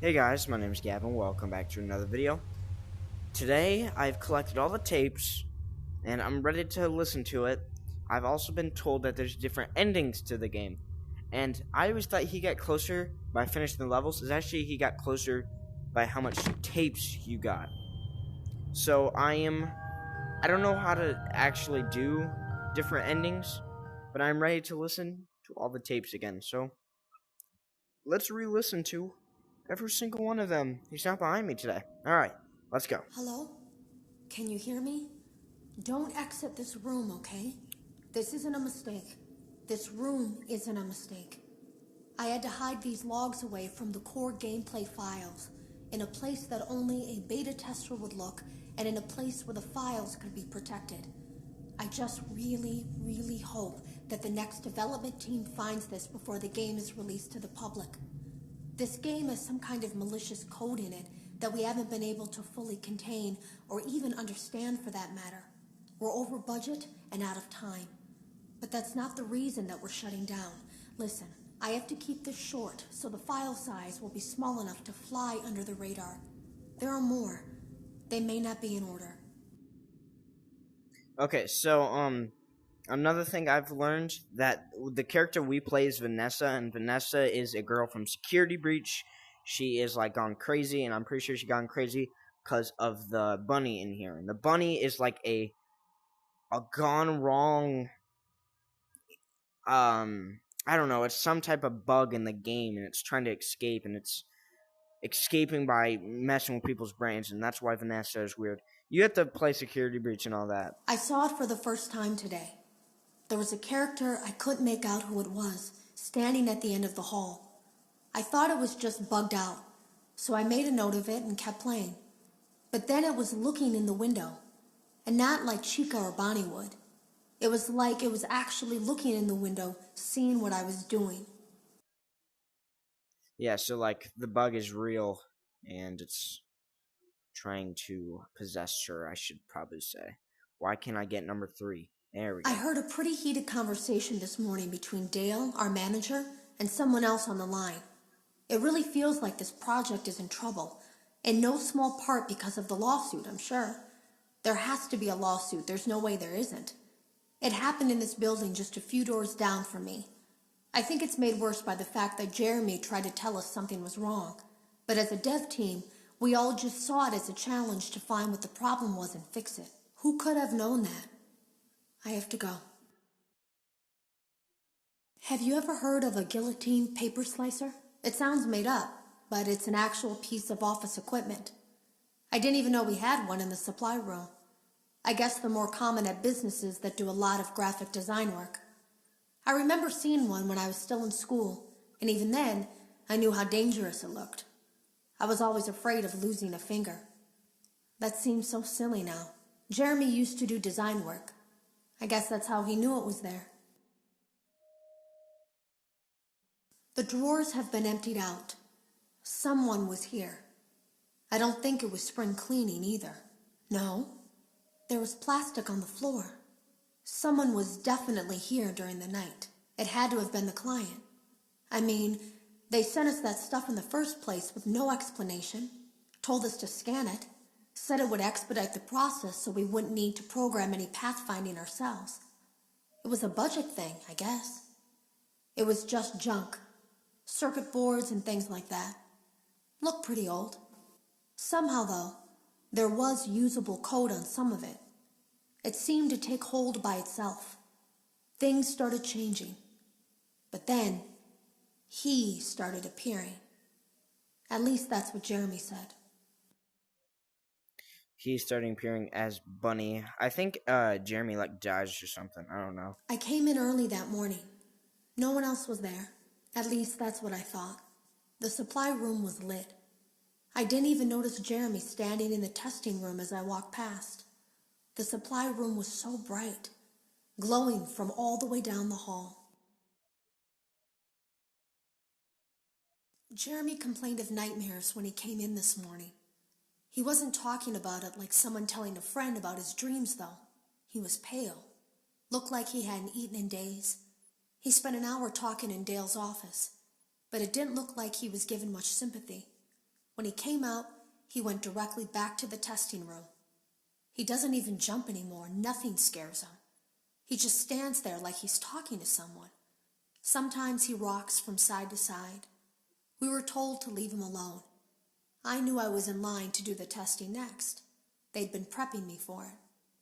Hey guys, my name is Gavin. Welcome back to another video. Today, I've collected all the tapes, and I'm ready to listen to it. I've also been told that there's different endings to the game, and I always thought he got closer by finishing the levels. It's actually he got closer by how much tapes you got. So I don't know how to actually do different endings, but I'm ready to listen to all the tapes again. So let's re-listen to every single one of them. He's not behind me today. Alright, let's go. Hello? Can you hear me? Don't exit this room, okay? This isn't a mistake. This room isn't a mistake. I had to hide these logs away from the core gameplay files, in a place that only a beta tester would look, and in a place where the files could be protected. I just really hope that the next development team finds this before the game is released to the public. This game has some kind of malicious code in it that we haven't been able to fully contain or even understand for that matter. We're over budget and out of time. But that's not the reason that we're shutting down. Listen, I have to keep this short so the file size will be small enough to fly under the radar. There are more. They may not be in order. Okay, so, another thing I've learned that the character we play is Vanessa, and Vanessa is a girl from Security Breach. She is, like, gone crazy, and I'm pretty sure she gone crazy because of the bunny in here. And the bunny is, like, a gone wrong, I don't know, it's some type of bug in the game, and it's trying to escape, and it's escaping by messing with people's brains, and that's why Vanessa is weird. You have to play Security Breach and all that. I saw it for the first time today. There was a character I couldn't make out who it was, standing at the end of the hall. I thought it was just bugged out, so I made a note of it and kept playing. But then it was looking in the window, and not like Chica or Bonnie would. It was like it was actually looking in the window, seeing what I was doing. Yeah, so like the bug is real and it's trying to possess her, I should probably say. Why can't I get number 3? There we I go. heard a pretty heated conversation this morning between Dale, our manager, and someone else on the line. It really feels like this project is in trouble, in no small part because of the lawsuit, I'm sure. There has to be a lawsuit, there's no way there isn't. It happened in this building just a few doors down from me. I think it's made worse by the fact that Jeremy tried to tell us something was wrong. But as a dev team, we all just saw it as a challenge to find what the problem was and fix it. Who could have known that? I have to go. Have you ever heard of a guillotine paper slicer? It sounds made up, but it's an actual piece of office equipment. I didn't even know we had one in the supply room. I guess they're more common at businesses that do a lot of graphic design work. I remember seeing one when I was still in school, and even then, I knew how dangerous it looked. I was always afraid of losing a finger. That seems so silly now. Jeremy used to do design work. I guess that's how he knew it was there. The drawers have been emptied out. Someone was here. I don't think it was spring cleaning either. No, there was plastic on the floor. Someone was definitely here during the night. It had to have been the client. I mean, they sent us that stuff in the first place with no explanation, told us to scan it, said it would expedite the process so we wouldn't need to program any pathfinding ourselves. It was a budget thing, I guess. It was just junk. Circuit boards and things like that. Looked pretty old. Somehow, though, there was usable code on some of it. It seemed to take hold by itself. Things started changing. But then, he started appearing. At least that's what Jeremy said. He's starting appearing as Bunny. I think Jeremy like dies or something. I don't know. I came in early that morning. No one else was there. At least that's what I thought. The supply room was lit. I didn't even notice Jeremy standing in the testing room as I walked past. The supply room was so bright, glowing from all the way down the hall. Jeremy complained of nightmares when he came in this morning. He wasn't talking about it like someone telling a friend about his dreams, though. He was pale, looked like he hadn't eaten in days. He spent an hour talking in Dale's office, but it didn't look like he was given much sympathy. When he came out, he went directly back to the testing room. He doesn't even jump anymore. Nothing scares him. He just stands there like he's talking to someone. Sometimes he rocks from side to side. We were told to leave him alone. I knew I was in line to do the testing next. They'd been prepping me for it.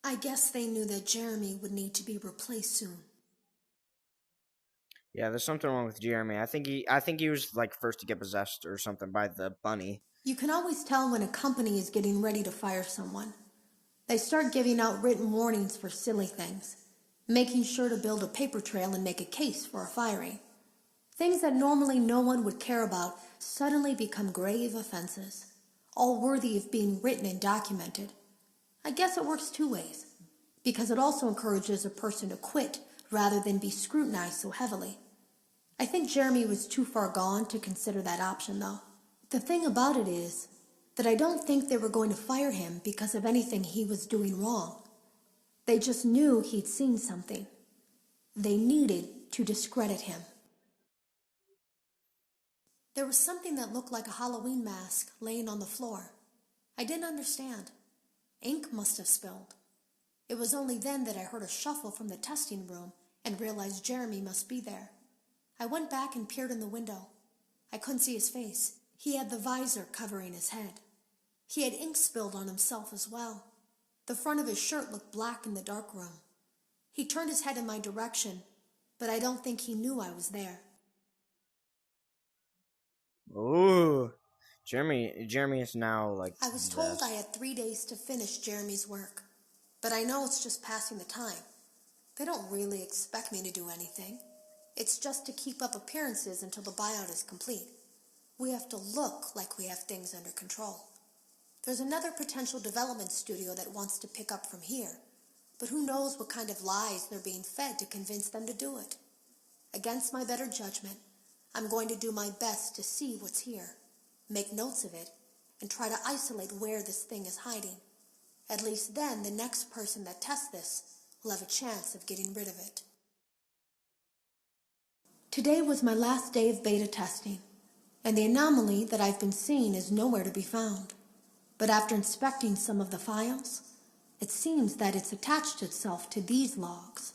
I guess they knew that Jeremy would need to be replaced soon. Yeah, there's something wrong with Jeremy. I think he was like first to get possessed or something by the bunny. You can always tell when a company is getting ready to fire someone. They start giving out written warnings for silly things, making sure to build a paper trail and make a case for a firing. Things that normally no one would care about suddenly become grave offenses, all worthy of being written and documented. I guess it works two ways, because it also encourages a person to quit rather than be scrutinized so heavily. I think Jeremy was too far gone to consider that option, though. The thing about it is that I don't think they were going to fire him because of anything he was doing wrong. They just knew he'd seen something. They needed to discredit him. There was something that looked like a Halloween mask laying on the floor. I didn't understand. Ink must have spilled. It was only then that I heard a shuffle from the testing room and realized Jeremy must be there. I went back and peered in the window. I couldn't see his face. He had the visor covering his head. He had ink spilled on himself as well. The front of his shirt looked black in the dark room. He turned his head in my direction, but I don't think he knew I was there. Ooh, Jeremy is now like. I was told I had 3 days to finish Jeremy's work, but I know it's just passing the time. They don't really expect me to do anything. It's just to keep up appearances until the buyout is complete. We have to look like we have things under control. There's another potential development studio that wants to pick up from here, but who knows what kind of lies they're being fed to convince them to do it. Against my better judgment, I'm going to do my best to see what's here, make notes of it, and try to isolate where this thing is hiding. At least then the next person that tests this will have a chance of getting rid of it. Today was my last day of beta testing, and the anomaly that I've been seeing is nowhere to be found. But after inspecting some of the files, it seems that it's attached itself to these logs.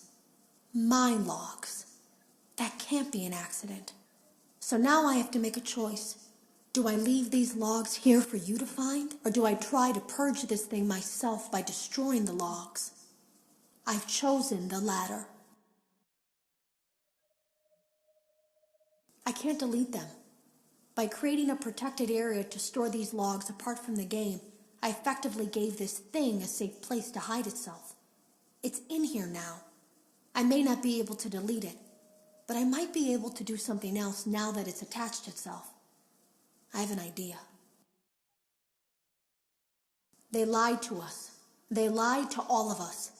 My logs. That can't be an accident. So now I have to make a choice. Do I leave these logs here for you to find, or do I try to purge this thing myself by destroying the logs? I've chosen the latter. I can't delete them. By creating a protected area to store these logs apart from the game, I effectively gave this thing a safe place to hide itself. It's in here now. I may not be able to delete it, but I might be able to do something else now that it's attached itself. I have an idea. They lied to us. They lied to all of us.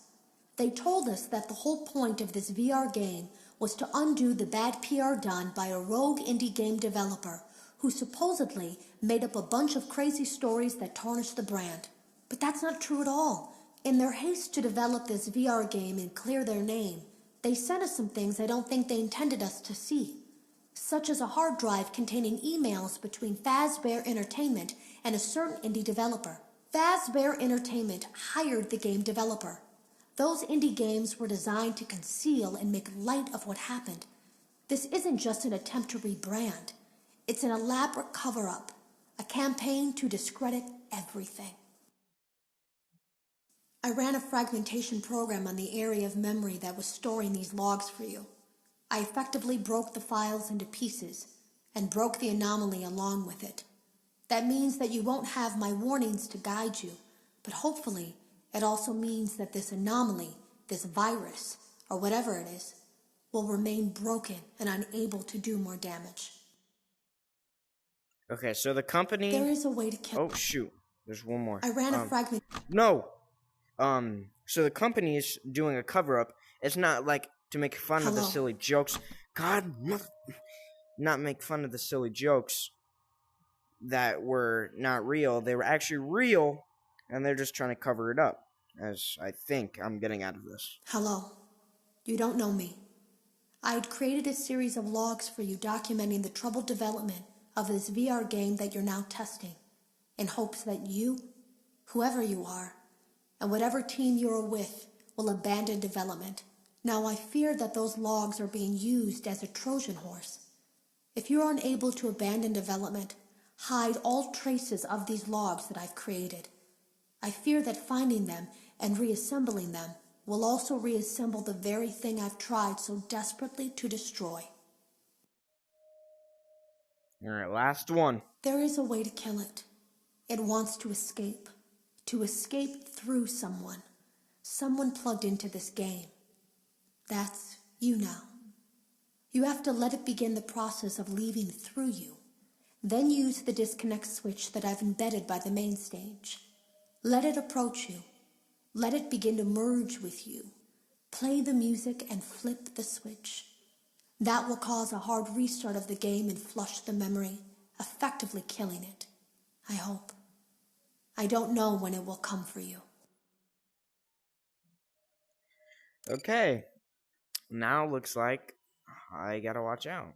They told us that the whole point of this VR game was to undo the bad PR done by a rogue indie game developer who supposedly made up a bunch of crazy stories that tarnished the brand. But that's not true at all. In their haste to develop this VR game and clear their name, they sent us some things I don't think they intended us to see, such as a hard drive containing emails between Fazbear Entertainment and a certain indie developer. Fazbear Entertainment hired the game developer. Those indie games were designed to conceal and make light of what happened. This isn't just an attempt to rebrand. It's an elaborate cover-up, a campaign to discredit everything. I ran a fragmentation program on the area of memory that was storing these logs for you. I effectively broke the files into pieces and broke the anomaly along with it. That means that you won't have my warnings to guide you, but hopefully it also means that this anomaly, this virus, or whatever it is, will remain broken and unable to do more damage. Okay, so the company. There is a way to kill. Oh shoot! There's one more. I ran a fragment. No. So the company is doing a cover up. It's not like to make fun of the silly jokes. God, not make fun of the silly jokes that were not real. They were actually real, and they're just trying to cover it up. As I think I'm getting out of this. Hello. You don't know me. I had created a series of logs for you documenting the troubled development of this VR game that you're now testing. in hopes that you, whoever you are, and whatever team you are with, will abandon development. Now I fear that those logs are being used as a Trojan horse. If you are unable to abandon development, hide all traces of these logs that I've created. I fear that finding them and reassembling them will also reassemble the very thing I've tried so desperately to destroy. Alright, last one. There is a way to kill it. It wants to escape through someone. Someone plugged into this game. That's you now. You have to let it begin the process of leaving through you. Then use the disconnect switch that I've embedded by the main stage. Let it approach you. Let it begin to merge with you. Play the music and flip the switch. That will cause a hard restart of the game and flush the memory, effectively killing it. I hope. I don't know when it will come for you. Okay. Now looks like I gotta watch out.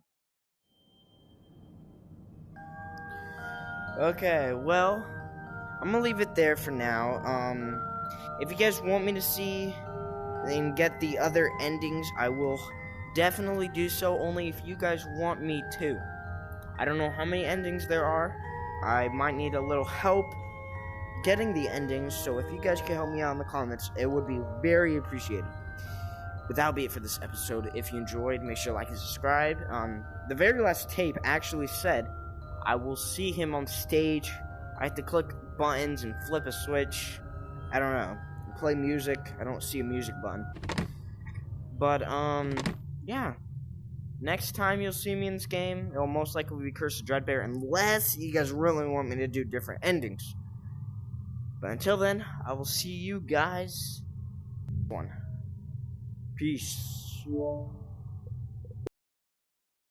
Okay, well, I'm gonna leave it there for now. If you guys want me to see and get the other endings, I will definitely do so, only if you guys want me to. I don't know how many endings there are. I might need a little help getting the endings, so if you guys could help me out in the comments, it would be very appreciated. But that'll be it for this episode. If you enjoyed, make sure to like and subscribe. The very last tape actually said, I will see him on stage. I have to click buttons and flip a switch. I don't know. Play music. I don't see a music button. But, yeah. Next time you'll see me in this game, it'll most likely be Curse of Dreadbear, unless you guys really want me to do different endings. But until then, I will see you guys. Peace.